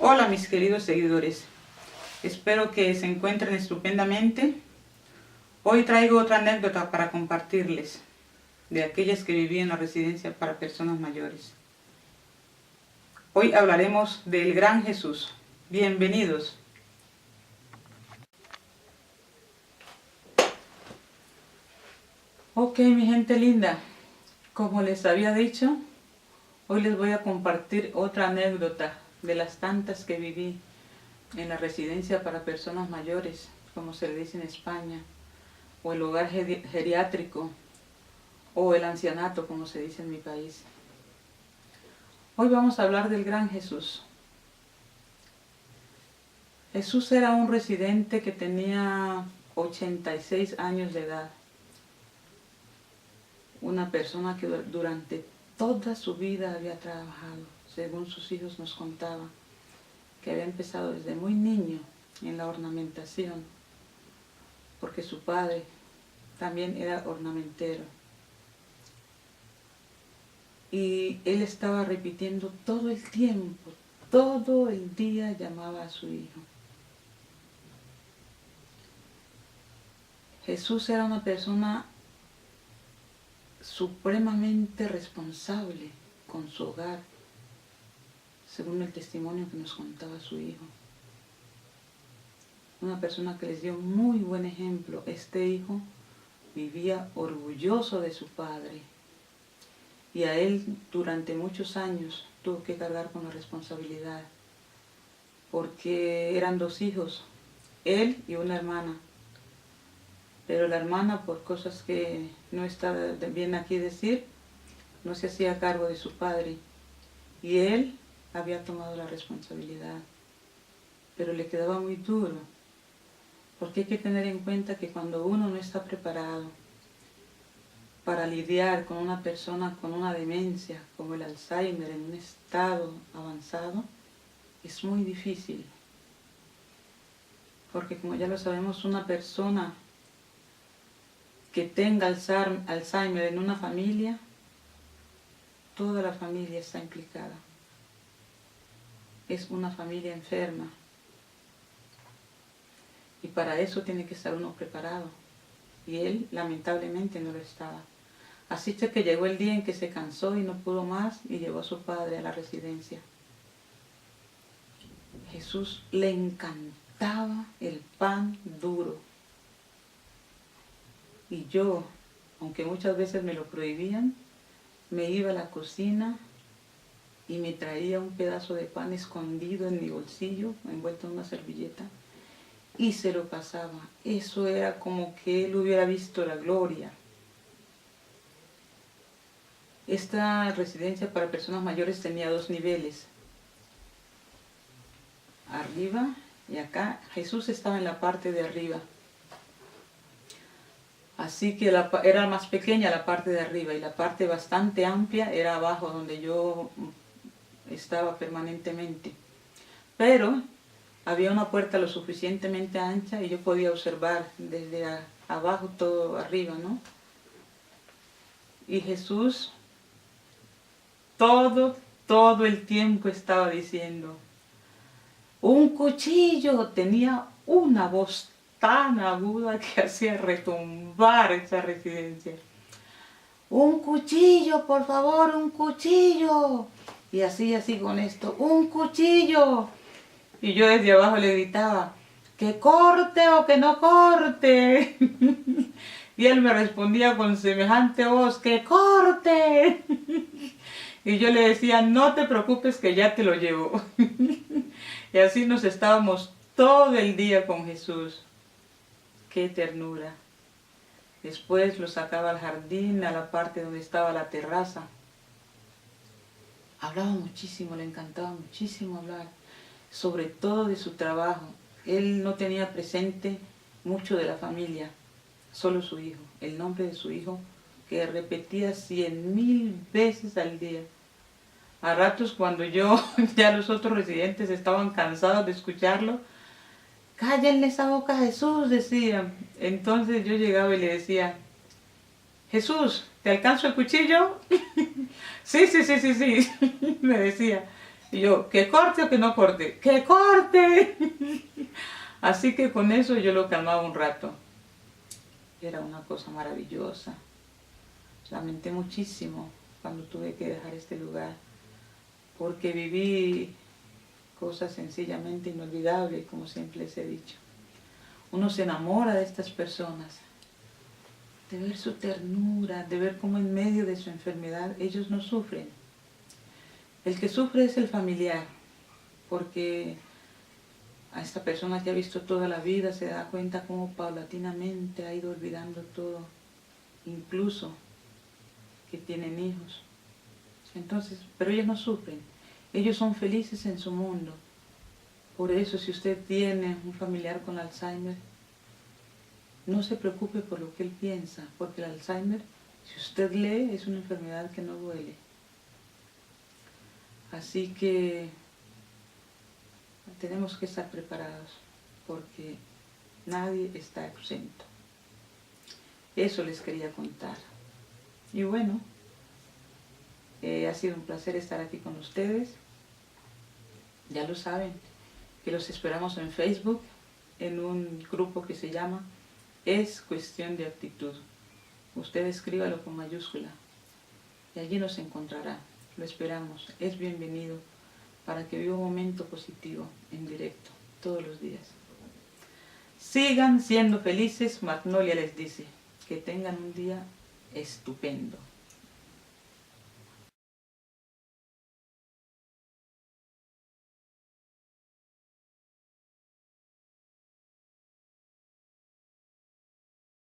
Hola mis queridos seguidores, espero que se encuentren estupendamente. Hoy traigo otra anécdota para compartirles, de aquellas que viví en la residencia para personas mayores. Hoy hablaremos del Gran Jesús. Bienvenidos. Ok, mi gente linda, como les había dicho, hoy les voy a compartir otra anécdota de las tantas que viví en la residencia para personas mayores, como se le dice en España, o el hogar geriátrico, o el ancianato, como se dice en mi país. Hoy vamos a hablar del Gran Jesús. Jesús era un residente que tenía 86 años de edad. Una persona que durante toda su vida había trabajado, según sus hijos nos contaban, que había empezado desde muy niño en la ornamentación, porque su padre también era ornamentero. Y él estaba repitiendo todo el tiempo, todo el día llamaba a su hijo. Jesús era una persona supremamente responsable con su hogar, según el testimonio que nos contaba su hijo. Una persona que les dio muy buen ejemplo. Este hijo vivía orgulloso de su padre y a él durante muchos años tuvo que cargar con la responsabilidad, porque eran dos hijos, él y una hermana. Pero la hermana, por cosas que no está bien aquí decir, no se hacía cargo de su padre. Y él había tomado la responsabilidad. Pero le quedaba muy duro. Porque hay que tener en cuenta que cuando uno no está preparado para lidiar con una persona con una demencia, como el Alzheimer, en un estado avanzado, es muy difícil. Porque como ya lo sabemos, una persona que tenga Alzheimer en una familia, toda la familia está implicada. Es una familia enferma. Y para eso tiene que estar uno preparado. Y él lamentablemente no lo estaba. Así que llegó el día en que se cansó y no pudo más y llevó a su padre a la residencia. Jesús le encantaba el pan duro. Y yo, aunque muchas veces me lo prohibían, me iba a la cocina y me traía un pedazo de pan escondido en mi bolsillo, envuelto en una servilleta, y se lo pasaba. Eso era como que él hubiera visto la gloria. Esta residencia para personas mayores tenía 2 niveles. Arriba y acá. Jesús estaba en la parte de arriba. Así que era más pequeña la parte de arriba y la parte bastante amplia era abajo, donde yo estaba permanentemente. Pero había una puerta lo suficientemente ancha y yo podía observar desde abajo todo arriba, ¿no? Y Jesús todo el tiempo estaba diciendo, un cuchillo. Tenía una voz tan aguda que hacía retumbar esa residencia. Un cuchillo, por favor, un cuchillo. Y así con esto, un cuchillo. Y yo desde abajo le gritaba, que corte o que no corte. Y él me respondía con semejante voz, que corte. Y yo le decía, no te preocupes que ya te lo llevo. Y así nos estábamos todo el día con Jesús. ¡Qué ternura! Después lo sacaba al jardín, a la parte donde estaba la terraza. Hablaba muchísimo, le encantaba muchísimo hablar, sobre todo de su trabajo. Él no tenía presente mucho de la familia, solo su hijo, el nombre de su hijo, que repetía 100.000 veces al día. A ratos cuando ya los otros residentes estaban cansados de escucharlo, cállenle esa boca a Jesús, decían. Entonces yo llegaba y le decía, Jesús, ¿te alcanzo el cuchillo? Sí, me decía. Y yo, ¿que corte o que no corte? ¡Que corte! Así que con eso yo lo calmaba un rato. Era una cosa maravillosa. Lamenté muchísimo cuando tuve que dejar este lugar, porque viví cosas sencillamente inolvidables, como siempre les he dicho. Uno se enamora de estas personas, de ver su ternura, de ver cómo en medio de su enfermedad ellos no sufren. El que sufre es el familiar, porque a esta persona que ha visto toda la vida se da cuenta cómo paulatinamente ha ido olvidando todo, incluso que tienen hijos. Entonces, pero ellos no sufren, ellos son felices en su mundo. Por eso, si usted tiene un familiar con Alzheimer, no se preocupe por lo que él piensa, porque el Alzheimer, si usted lee, es una enfermedad que no duele. Así que tenemos que estar preparados, porque nadie está exento. Eso les quería contar. Y bueno, ha sido un placer estar aquí con ustedes. Ya lo saben, que los esperamos en Facebook, en un grupo que se llama Es Cuestión de Actitud. Usted escríbalo con mayúscula y allí nos encontrará. Lo esperamos, es bienvenido para que viva un momento positivo en directo todos los días. Sigan siendo felices, Magnolia les dice. Que tengan un día estupendo.